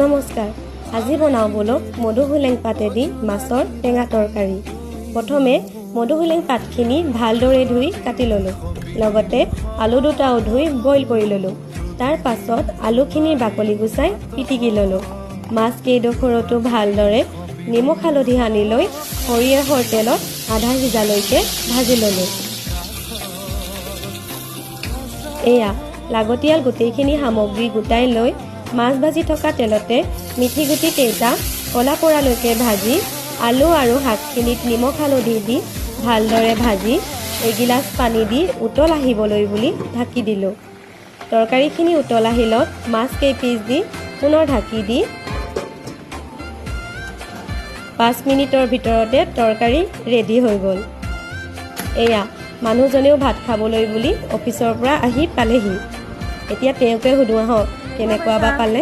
নমস্কাৰ, আজি বনাওঁ বলক মধুসোলেং পাতেদি মাছৰ টেঙা তৰকাৰী। প্ৰথমে মধুসোলেং পাতখিনি ভালদৰে ধুই কাটি ল'লোঁ। লগতে আলু দুটাও ধুই বইল কৰি ল'লোঁ। তাৰ পাছত আলুখিনিৰ বাকলি গুচাই পিটিকি ল'লোঁ। মাছ কেইডোখৰতো ভালদৰে নিমখ হালধি সানি লৈ সৰিয়হৰ তেলত আধা সিজালৈকে ভাজি ল'লোঁ। এয়া লাগতিয়াল গোটেইখিনি সামগ্ৰী গোটাই লৈ মাছ ভাজি থকা তেলতে মিঠি গুটি কেইটা কলা পৰালৈকে ভাজি আলু আৰু শাকখিনিত নিমখ হালধি দি ভালদৰে ভাজি এগিলাচ পানী দি উতল আহিবলৈ বুলি ঢাকি দিলোঁ। তৰকাৰীখিনি উতল আহিলত মাছ কেইপিচ দি পুনৰ ঢাকি দি 5 মিনিটৰ ভিতৰতে তৰকাৰী ৰেডি হৈ গ'ল। এয়া মানুহজনেও ভাত খাবলৈ বুলি অফিচৰ পৰা আহি পালেহি। এতিয়া তেওঁকে সুধো আহক কেনেকুৱা বা পালে।